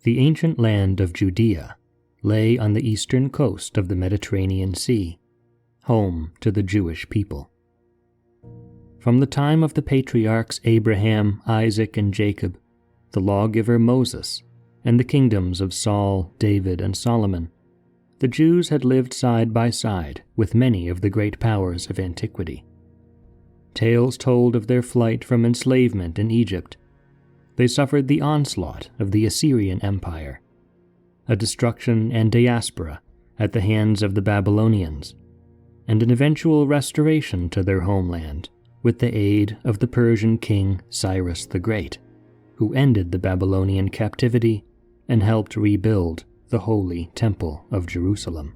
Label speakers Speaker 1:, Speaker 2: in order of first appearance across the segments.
Speaker 1: The ancient land of Judea lay on the eastern coast of the Mediterranean Sea, home to the Jewish people. From the time of the patriarchs Abraham, Isaac, and Jacob, the lawgiver Moses, and the kingdoms of Saul, David, and Solomon, the Jews had lived side by side with many of the great powers of antiquity. Tales told of their flight from enslavement in Egypt. They suffered the onslaught of the Assyrian Empire, a destruction and diaspora at the hands of the Babylonians, and an eventual restoration to their homeland with the aid of the Persian king Cyrus the Great, who ended the Babylonian captivity and helped rebuild the Holy Temple of Jerusalem.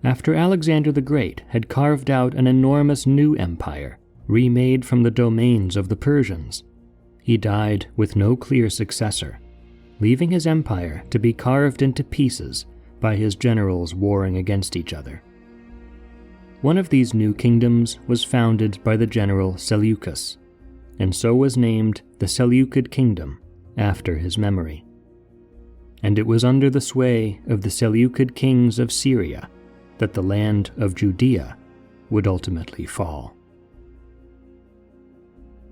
Speaker 1: After Alexander the Great had carved out an enormous new empire, remade from the domains of the Persians, he died with no clear successor, leaving his empire to be carved into pieces by his generals warring against each other. One of these new kingdoms was founded by the general Seleucus, and so was named the Seleucid Kingdom after his memory. And it was under the sway of the Seleucid kings of Syria that the land of Judea would ultimately fall.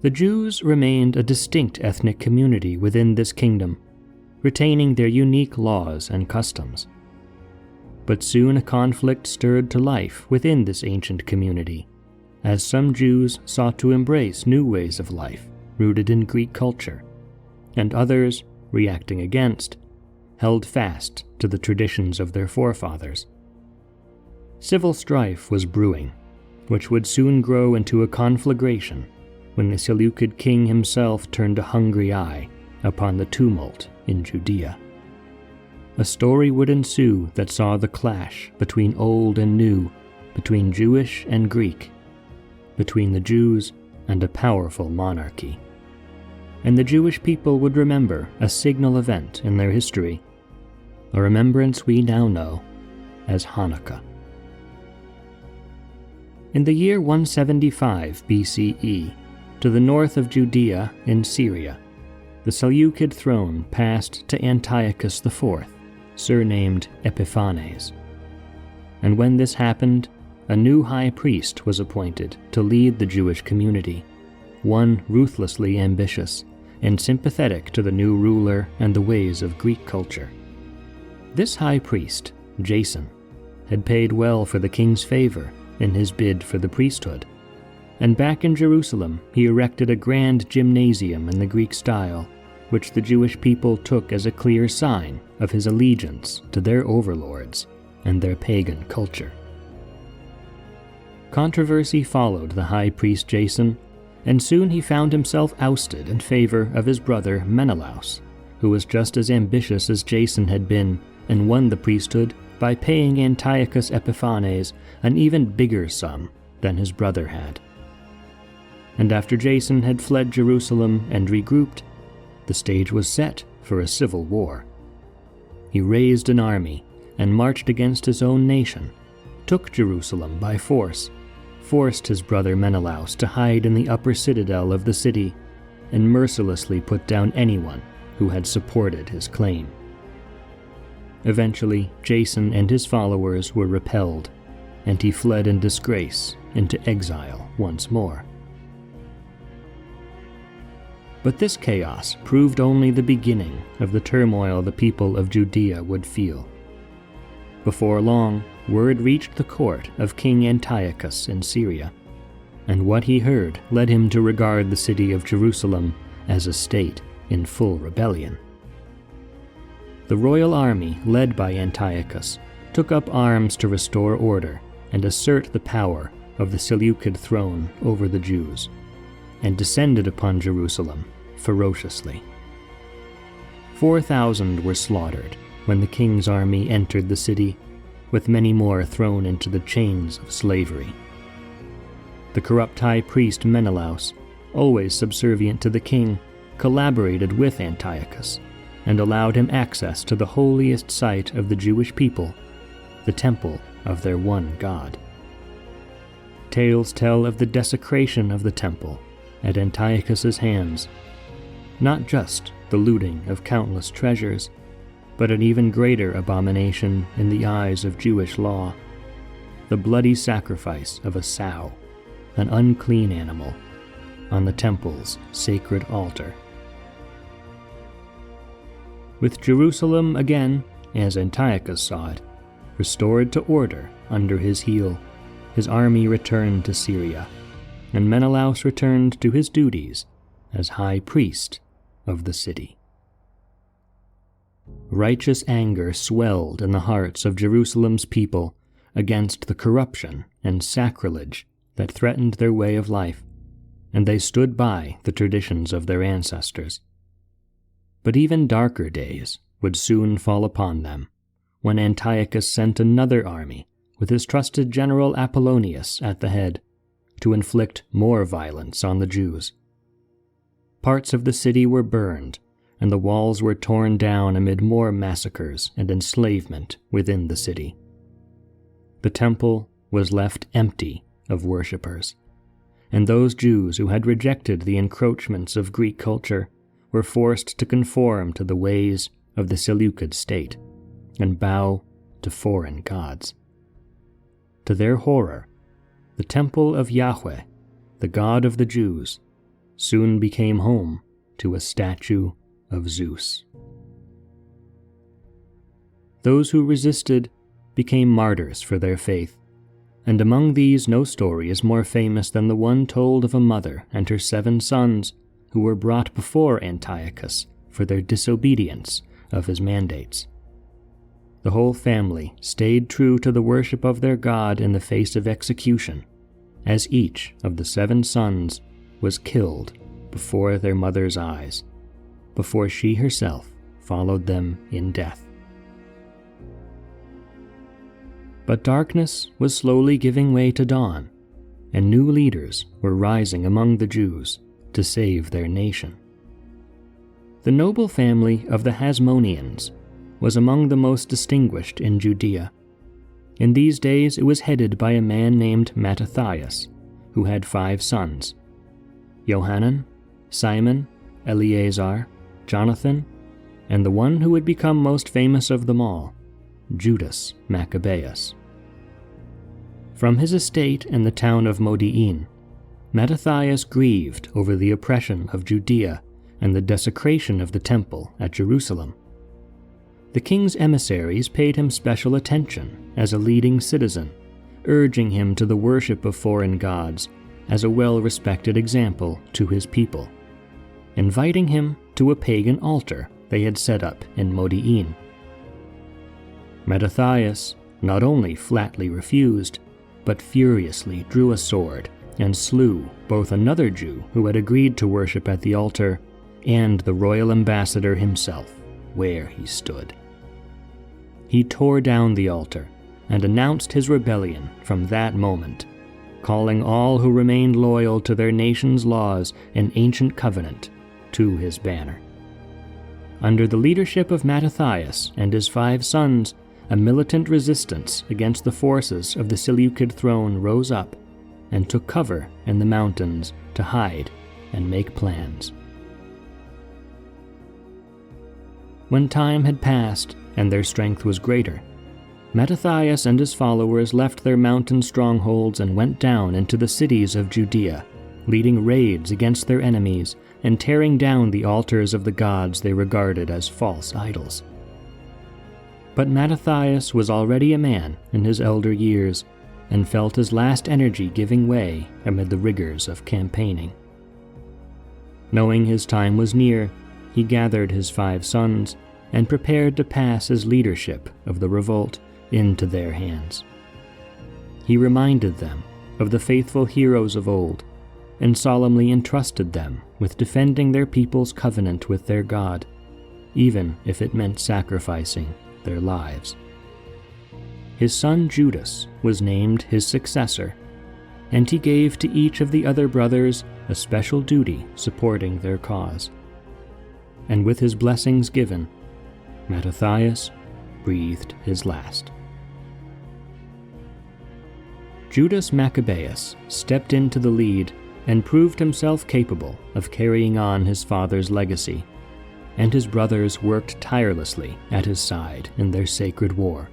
Speaker 1: The Jews remained a distinct ethnic community within this kingdom, retaining their unique laws and customs. But soon a conflict stirred to life within this ancient community, as some Jews sought to embrace new ways of life rooted in Greek culture, and others, reacting against, held fast to the traditions of their forefathers. Civil strife was brewing, which would soon grow into a conflagration when the Seleucid king himself turned a hungry eye upon the tumult in Judea. A story would ensue that saw the clash between old and new, between Jewish and Greek, between the Jews and a powerful monarchy. And the Jewish people would remember a signal event in their history, a remembrance we now know as Hanukkah. In the year 175 BCE, to the north of Judea in Syria, the Seleucid throne passed to Antiochus IV, surnamed Epiphanes. And when this happened, a new high priest was appointed to lead the Jewish community, one ruthlessly ambitious and sympathetic to the new ruler and the ways of Greek culture. This high priest, Jason, had paid well for the king's favor in his bid for the priesthood, and back in Jerusalem he erected a grand gymnasium in the Greek style, which the Jewish people took as a clear sign of his allegiance to their overlords and their pagan culture. Controversy followed the high priest Jason, and soon he found himself ousted in favor of his brother Menelaus, who was just as ambitious as Jason had been and won the priesthood by paying Antiochus Epiphanes an even bigger sum than his brother had. And after Jason had fled Jerusalem and regrouped, the stage was set for a civil war. He raised an army and marched against his own nation, took Jerusalem by force, forced his brother Menelaus to hide in the upper citadel of the city, and mercilessly put down anyone who had supported his claim. Eventually, Jason and his followers were repelled, and he fled in disgrace into exile once more. But this chaos proved only the beginning of the turmoil the people of Judea would feel. Before long, word reached the court of King Antiochus in Syria, and what he heard led him to regard the city of Jerusalem as a state in full rebellion. The royal army, led by Antiochus, took up arms to restore order and assert the power of the Seleucid throne over the Jews, and descended upon Jerusalem ferociously. 4,000 were slaughtered when the king's army entered the city, with many more thrown into the chains of slavery. The corrupt high priest Menelaus, always subservient to the king, collaborated with Antiochus and allowed him access to the holiest site of the Jewish people, the temple of their one God. Tales tell of the desecration of the temple at Antiochus's hands, not just the looting of countless treasures, but an even greater abomination in the eyes of Jewish law, the bloody sacrifice of a sow, an unclean animal, on the temple's sacred altar. With Jerusalem again, as Antiochus saw it, restored to order under his heel, his army returned to Syria, and Menelaus returned to his duties as high priest of the city. Righteous anger swelled in the hearts of Jerusalem's people against the corruption and sacrilege that threatened their way of life, and they stood by the traditions of their ancestors. But even darker days would soon fall upon them, when Antiochus sent another army with his trusted general Apollonius at the head to inflict more violence on the Jews. Parts of the city were burned, and the walls were torn down amid more massacres and enslavement within the city. The temple was left empty of worshippers, and those Jews who had rejected the encroachments of Greek culture were forced to conform to the ways of the Seleucid state and bow to foreign gods. To their horror, the temple of Yahweh, the God of the Jews, soon became home to a statue of Zeus. Those who resisted became martyrs for their faith, and among these no story is more famous than the one told of a mother and her 7 sons who were brought before Antiochus for their disobedience of his mandates. The whole family stayed true to the worship of their God in the face of execution, as each of the 7 sons was killed before their mother's eyes, before she herself followed them in death. But darkness was slowly giving way to dawn, and new leaders were rising among the Jews to save their nation. The noble family of the Hasmoneans was among the most distinguished in Judea. In these days it was headed by a man named Mattathias, who had 5 sons: Johanan, Simon, Eleazar, Jonathan, and the one who would become most famous of them all, Judas Maccabeus. From his estate in the town of Modi'in, Mattathias grieved over the oppression of Judea and the desecration of the temple at Jerusalem. The king's emissaries paid him special attention as a leading citizen, urging him to the worship of foreign gods as a well-respected example to his people, inviting him to a pagan altar they had set up in Modi'in. Mattathias not only flatly refused, but furiously drew a sword and slew both another Jew who had agreed to worship at the altar and the royal ambassador himself, where he stood. He tore down the altar and announced his rebellion from that moment, calling all who remained loyal to their nation's laws and ancient covenant to his banner. Under the leadership of Mattathias and his 5 sons, a militant resistance against the forces of the Seleucid throne rose up and took cover in the mountains to hide and make plans. When time had passed and their strength was greater, Mattathias and his followers left their mountain strongholds and went down into the cities of Judea, leading raids against their enemies and tearing down the altars of the gods they regarded as false idols. But Mattathias was already a man in his elder years and felt his last energy giving way amid the rigors of campaigning. Knowing his time was near, he gathered his 5 sons and prepared to pass his leadership of the revolt into their hands. He reminded them of the faithful heroes of old and solemnly entrusted them with defending their people's covenant with their God, even if it meant sacrificing their lives. His son Judas was named his successor, and he gave to each of the other brothers a special duty supporting their cause. And with his blessings given, Mattathias breathed his last. Judas Maccabeus stepped into the lead and proved himself capable of carrying on his father's legacy, and his brothers worked tirelessly at his side in their sacred war.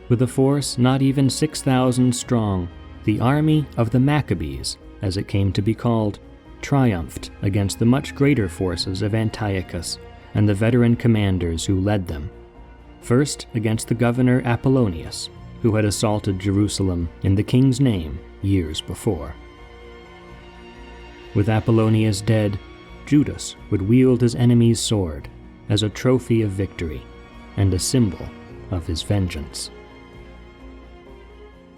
Speaker 1: With a force not even 6,000 strong, the army of the Maccabees, as it came to be called, triumphed against the much greater forces of Antiochus and the veteran commanders who led them, first against the governor Apollonius, who had assaulted Jerusalem in the king's name years before. With Apollonius dead, Judas would wield his enemy's sword as a trophy of victory and a symbol of his vengeance.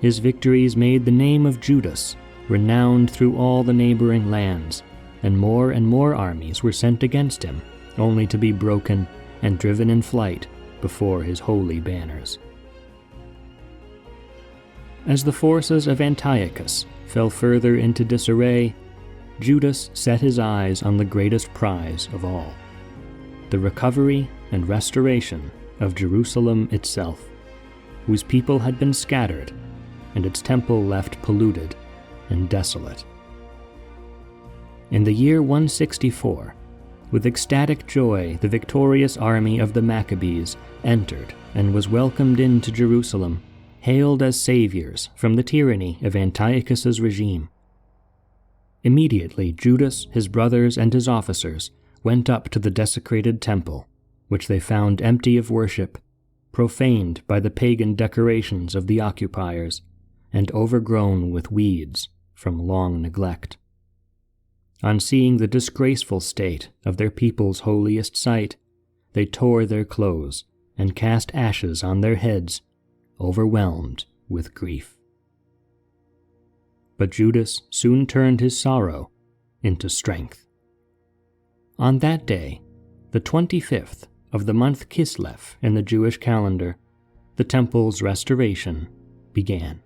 Speaker 1: His victories made the name of Judas renowned through all the neighboring lands, and more armies were sent against him, only to be broken and driven in flight before his holy banners. As the forces of Antiochus fell further into disarray, Judas set his eyes on the greatest prize of all, the recovery and restoration of Jerusalem itself, whose people had been scattered and its temple left polluted and desolate. In the year 164, with ecstatic joy the victorious army of the Maccabees entered and was welcomed into Jerusalem, hailed as saviors from the tyranny of Antiochus's regime. Immediately Judas, his brothers, and his officers went up to the desecrated temple, which they found empty of worship, profaned by the pagan decorations of the occupiers, and overgrown with weeds from long neglect. On seeing the disgraceful state of their people's holiest site, they tore their clothes and cast ashes on their heads, overwhelmed with grief. But Judas soon turned his sorrow into strength. On that day, the 25th of the month Kislev in the Jewish calendar, the temple's restoration began.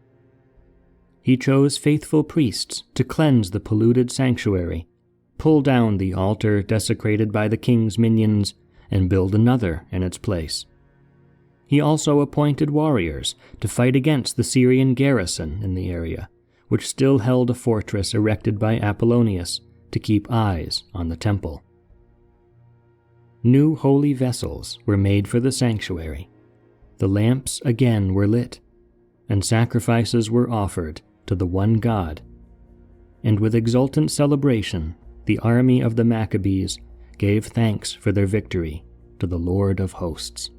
Speaker 1: He chose faithful priests to cleanse the polluted sanctuary, pull down the altar desecrated by the king's minions, and build another in its place. He also appointed warriors to fight against the Syrian garrison in the area, which still held a fortress erected by Apollonius to keep eyes on the temple. New holy vessels were made for the sanctuary. The lamps again were lit, and sacrifices were offered to the one God. And with exultant celebration, the army of the Maccabees gave thanks for their victory to the Lord of hosts.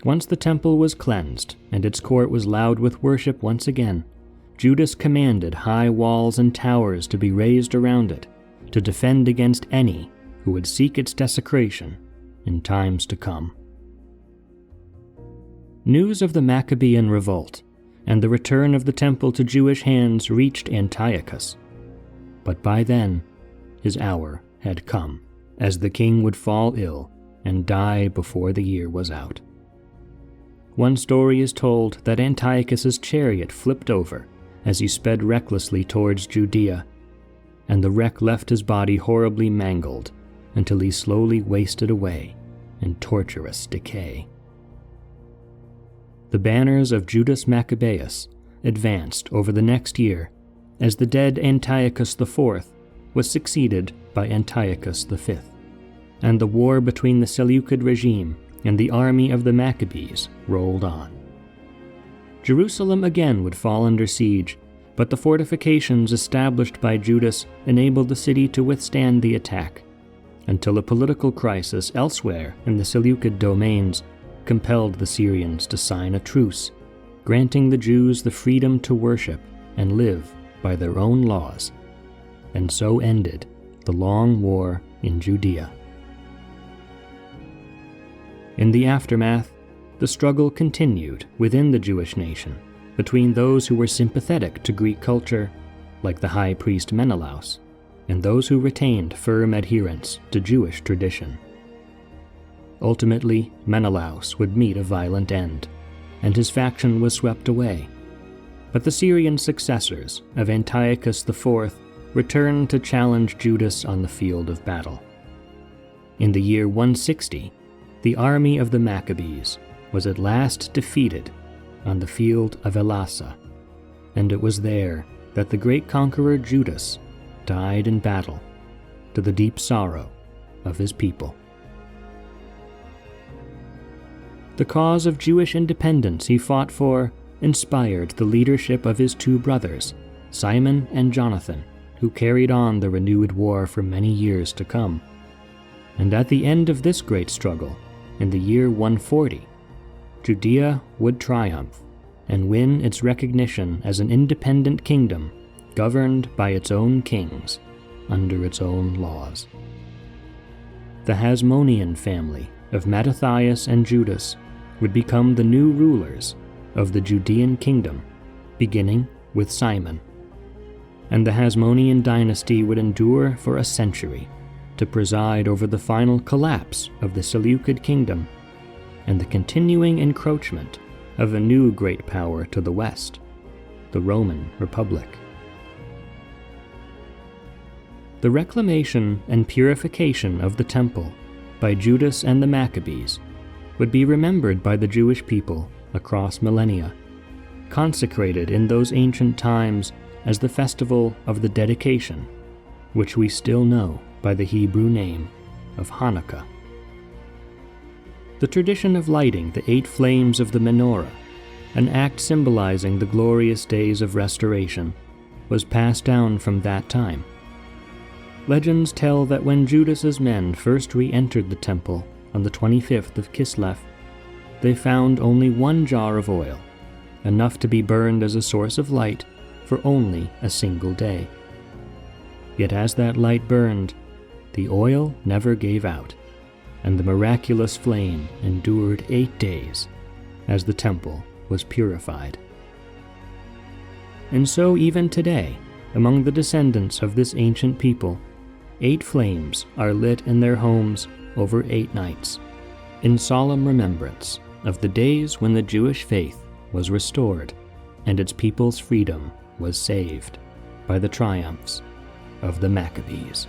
Speaker 1: Once the temple was cleansed and its court was loud with worship once again, Judas commanded high walls and towers to be raised around it, to defend against any who would seek its desecration in times to come. News of the Maccabean Revolt and the return of the temple to Jewish hands reached Antiochus. But by then, his hour had come, as the king would fall ill and die before the year was out. One story is told that Antiochus's chariot flipped over as he sped recklessly towards Judea, and the wreck left his body horribly mangled until he slowly wasted away in torturous decay. The banners of Judas Maccabeus advanced over the next year as the dead Antiochus IV was succeeded by Antiochus V, and the war between the Seleucid regime and the army of the Maccabees rolled on. Jerusalem again would fall under siege, but the fortifications established by Judas enabled the city to withstand the attack, until a political crisis elsewhere in the Seleucid domains compelled the Syrians to sign a truce, granting the Jews the freedom to worship and live by their own laws, and so ended the long war in Judea. In the aftermath, the struggle continued within the Jewish nation between those who were sympathetic to Greek culture, like the high priest Menelaus, and those who retained firm adherence to Jewish tradition. Ultimately, Menelaus would meet a violent end, and his faction was swept away. But the Syrian successors of Antiochus IV returned to challenge Judas on the field of battle. In the year 160, the army of the Maccabees was at last defeated on the field of Elasa, and it was there that the great conqueror Judas died in battle, to the deep sorrow of his people. The cause of Jewish independence he fought for inspired the leadership of his two brothers, Simon and Jonathan, who carried on the renewed war for many years to come. And at the end of this great struggle, in the year 140, Judea would triumph and win its recognition as an independent kingdom governed by its own kings under its own laws. The Hasmonean family of Mattathias and Judas would become the new rulers of the Judean kingdom, beginning with Simon. And the Hasmonean dynasty would endure for a century to preside over the final collapse of the Seleucid Kingdom and the continuing encroachment of a new great power to the west, the Roman Republic. The reclamation and purification of the temple by Judas and the Maccabees would be remembered by the Jewish people across millennia, consecrated in those ancient times as the festival of the dedication, which we still know by the Hebrew name of Hanukkah. The tradition of lighting the 8 flames of the menorah, an act symbolizing the glorious days of restoration, was passed down from that time. Legends tell that when Judas's men first re-entered the temple on the 25th of Kislev, they found only 1 jar of oil, enough to be burned as a source of light for only a single day. Yet as that light burned, the oil never gave out, and the miraculous flame endured 8 days as the temple was purified. And so even today, among the descendants of this ancient people, 8 flames are lit in their homes over 8 nights, in solemn remembrance of the days when the Jewish faith was restored and its people's freedom was saved by the triumphs of the Maccabees.